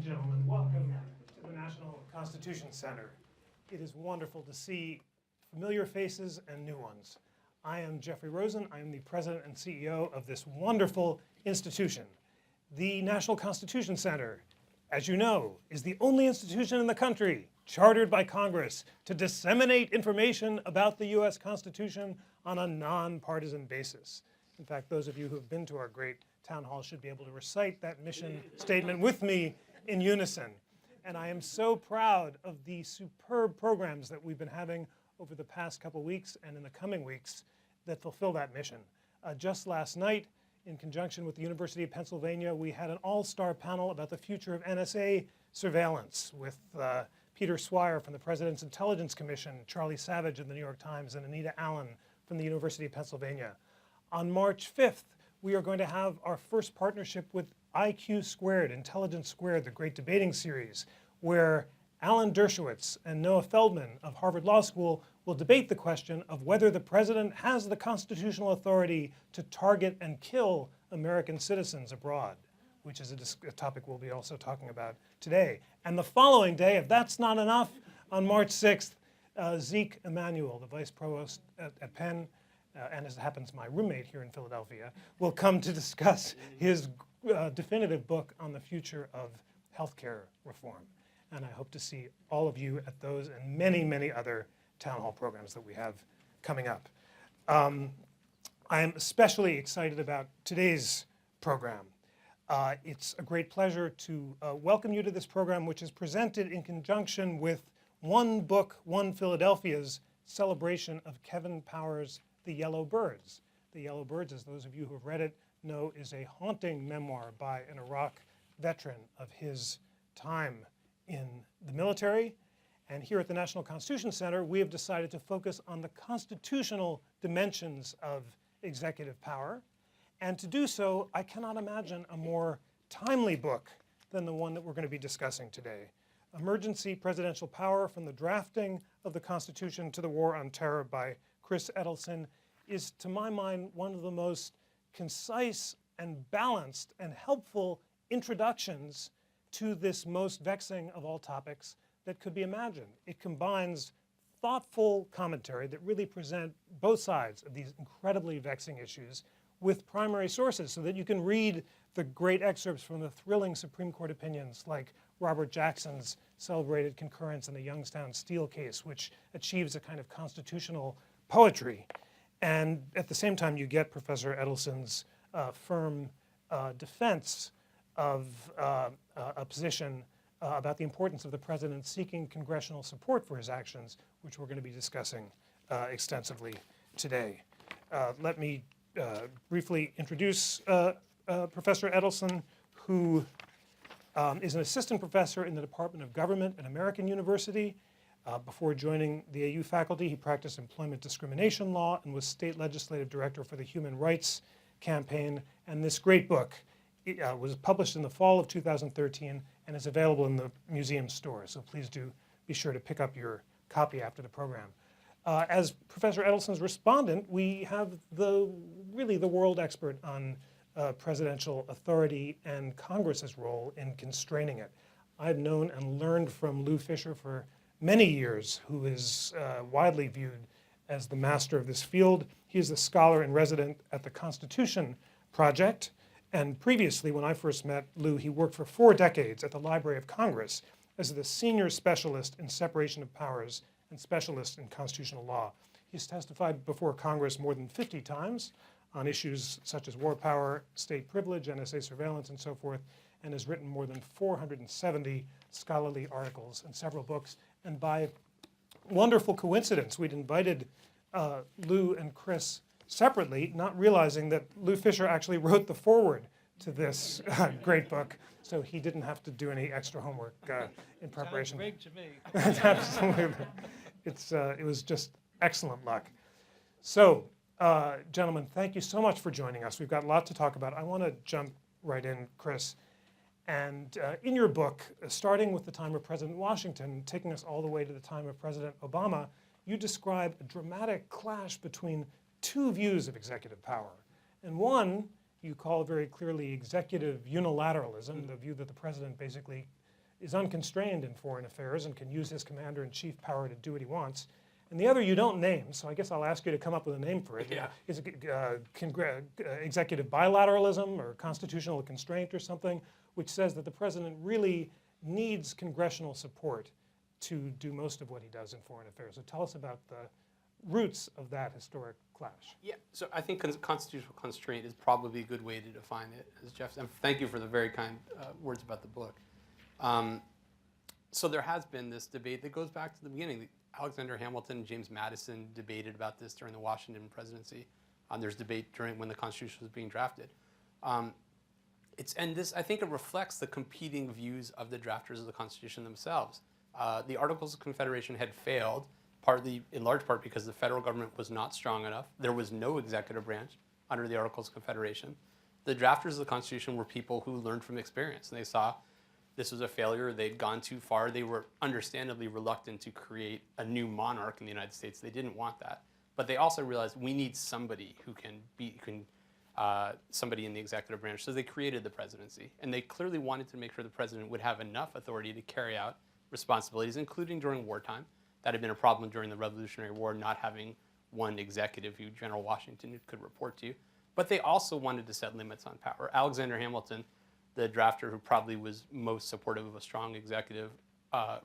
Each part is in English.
gentlemen, welcome to the National Constitution Center. It is wonderful to see familiar faces and new ones. I am Jeffrey Rosen. I am the president and CEO of this wonderful institution. The National Constitution Center, as you know, is the only institution in the country chartered by Congress to disseminate information about the US Constitution on a nonpartisan basis. In fact, those of you who have been to our great town hall should be able to recite that mission statement with me in unison. And I am so proud of the superb programs that we've been having over the past couple weeks and in the coming weeks that fulfill that mission. Just last night, in conjunction with the University of Pennsylvania, we had an all-star panel about the future of NSA surveillance with Peter Swire from the President's Intelligence Commission, Charlie Savage of the New York Times, and Anita Allen from the University of Pennsylvania. On March 5th, we are going to have our first partnership with IQ Squared, Intelligence Squared, the great debating series, where Alan Dershowitz and Noah Feldman of Harvard Law School will debate the question of whether the president has the constitutional authority to target and kill American citizens abroad, which is a topic we'll be also talking about today. And the following day, if that's not enough, on March 6th, Zeke Emanuel, the vice provost at Penn, and as it happens, my roommate here in Philadelphia, will come to discuss his definitive book on the future of healthcare reform. And I hope to see all of you at those and many, many other town hall programs that we have coming up. I am especially excited about today's program. It's a great pleasure to welcome you to this program, which is presented in conjunction with One Book, One Philadelphia's celebration of Kevin Powers' The Yellow Birds. The Yellow Birds, as those of you who have read it know, is a haunting memoir by an Iraq veteran of his time in the military. And here at the National Constitution Center, we have decided to focus on the constitutional dimensions of executive power. And to do so, I cannot imagine a more timely book than the one that we're going to be discussing today. Emergency Presidential Power: From the Drafting of the Constitution to the War on Terror by Chris Edelson is, to my mind, one of the most concise and balanced and helpful introductions to this most vexing of all topics that could be imagined. It combines thoughtful commentary that really present both sides of these incredibly vexing issues with primary sources so that you can read the great excerpts from the thrilling Supreme Court opinions like Robert Jackson's celebrated concurrence in the Youngstown Steel case, which achieves a kind of constitutional poetry. And at the same time, you get Professor Edelson's firm defense of a position about the importance of the president seeking congressional support for his actions, which we're going to be discussing extensively today. Let me briefly introduce Professor Edelson, who is an assistant professor in the Department of Government at American University. Before joining the AU faculty, he practiced employment discrimination law and was state legislative director for the Human Rights Campaign. And this great book was published in the fall of 2013 and is available in the museum store. So please do be sure to pick up your copy after the program. As Professor Edelson's respondent, we have really the world expert on presidential authority and Congress's role in constraining it. I've known and learned from Lou Fisher for many years, who is widely viewed as the master of this field. He is the scholar in resident at the Constitution Project. And previously, when I first met Lou, he worked for 4 decades at the Library of Congress as the senior specialist in separation of powers and specialist in constitutional law. He's testified before Congress more than 50 times on issues such as war power, state privilege, NSA surveillance, and so forth, and has written more than 470 scholarly articles and several books. And by wonderful coincidence, we'd invited Lou and Chris separately, not realizing that Lou Fisher actually wrote the foreword to this great book, so he didn't have to do any extra homework in preparation. Sounds big to me. Absolutely. It was just excellent luck. So, gentlemen, thank you so much for joining us. We've got a lot to talk about. I want to jump right in, Chris. And in your book, starting with the time of President Washington, taking us all the way to the time of President Obama, you describe a dramatic clash between 2 views of executive power. And one you call very clearly executive unilateralism, the view that the president basically is unconstrained in foreign affairs and can use his commander-in-chief power to do what he wants. And the other you don't name, so I guess I'll ask you to come up with a name for it. Yeah. Is it executive bilateralism or constitutional constraint or something, which says that the president really needs congressional support to do most of what he does in foreign affairs. So tell us about the roots of that historic clash. Yeah, so I think constitutional constraint is probably a good way to define it, as Jeff said. And thank you for the very kind words about the book. So there has been this debate that goes back to the beginning. Alexander Hamilton and James Madison debated about this during the Washington presidency. There's debate during when the Constitution was being drafted. And this, I think it reflects the competing views of the drafters of the Constitution themselves. The Articles of Confederation had failed, in large part because the federal government was not strong enough. There was no executive branch under the Articles of Confederation. The drafters of the Constitution were people who learned from experience. And they saw this was a failure. They'd gone too far. They were understandably reluctant to create a new monarch in the United States. They didn't want that. But they also realized we need somebody who can be somebody in the executive branch. So they created the presidency. And they clearly wanted to make sure the president would have enough authority to carry out responsibilities, including during wartime. That had been a problem during the Revolutionary War, not having one executive who General Washington could report to. But they also wanted to set limits on power. Alexander Hamilton, the drafter who probably was most supportive of a strong executive,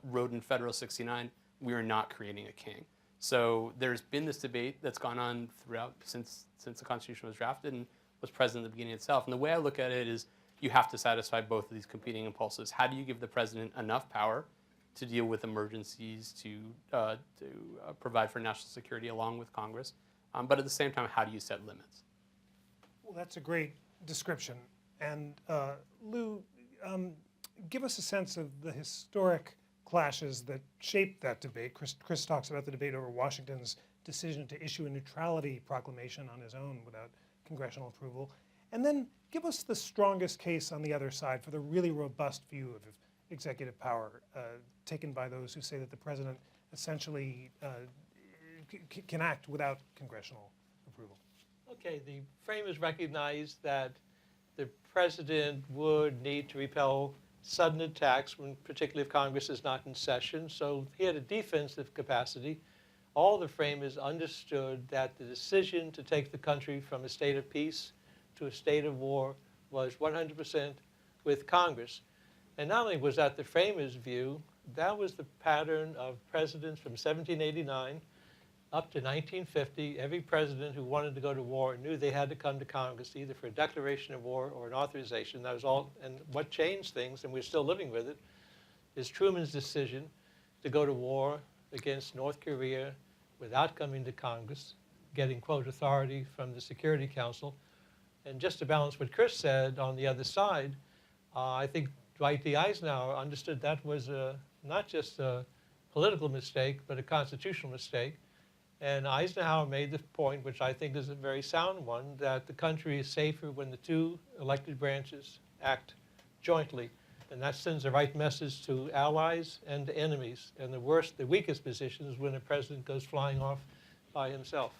wrote in Federal 69, we are not creating a king. So there's been this debate that's gone on throughout since the Constitution was drafted and was present at the beginning itself. And the way I look at it is you have to satisfy both of these competing impulses. How do you give the president enough power to deal with emergencies, to provide for national security along with Congress? But at the same time, how do you set limits? Well, that's a great description. And Lou, give us a sense of the historic clashes that shaped that debate. Chris talks about the debate over Washington's decision to issue a neutrality proclamation on his own without congressional approval. And then give us the strongest case on the other side for the really robust view of executive power taken by those who say that the president essentially can act without congressional approval. Okay, the framers recognized that the president would need to repel sudden attacks, particularly if Congress is not in session. So he had a defensive capacity. All the framers understood that the decision to take the country from a state of peace to a state of war was 100% with Congress. And not only was that the framers' view, that was the pattern of presidents from 1789 up to 1950. Every president who wanted to go to war knew they had to come to Congress either for a declaration of war or an authorization. That was all. And what changed things, and we're still living with it, is Truman's decision to go to war against North Korea without coming to Congress, getting, quote, authority from the Security Council. And just to balance what Chris said on the other side, I think Dwight D. Eisenhower understood that was not just a political mistake, but a constitutional mistake. And Eisenhower made the point, which I think is a very sound one, that the country is safer when the two elected branches act jointly. And that sends the right message to allies and to enemies. And the weakest position is when a president goes flying off by himself.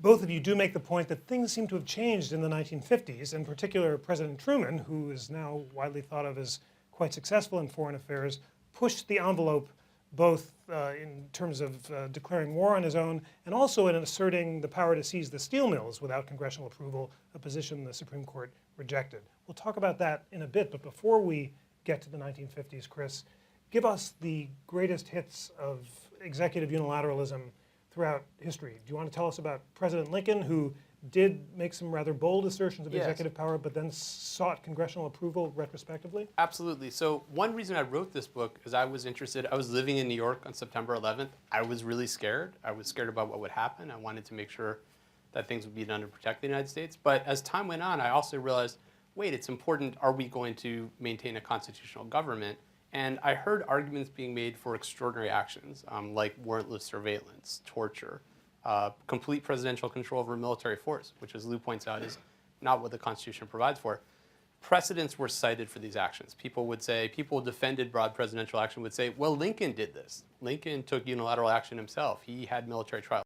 Both of you do make the point that things seem to have changed in the 1950s. In particular, President Truman, who is now widely thought of as quite successful in foreign affairs, pushed the envelope both in terms of declaring war on his own and also in asserting the power to seize the steel mills without congressional approval, a position the Supreme Court rejected. We'll talk about that in a bit, but before we get to the 1950s, Chris, give us the greatest hits of executive unilateralism throughout history. Do you want to tell us about President Lincoln, who did make some rather bold assertions of executive power, but then sought congressional approval retrospectively? Absolutely. So one reason I wrote this book is I was living in New York on September 11th. I was really scared. I was scared about what would happen. I wanted to make sure that things would be done to protect the United States. But as time went on, I also realized, wait, it's important, are we going to maintain a constitutional government? And I heard arguments being made for extraordinary actions, like warrantless surveillance, torture, complete presidential control over military force, which, as Lou points out, is not what the Constitution provides for. Precedents were cited for these actions. People who defended broad presidential action would say, well, Lincoln did this. Lincoln took unilateral action himself. He had military trials.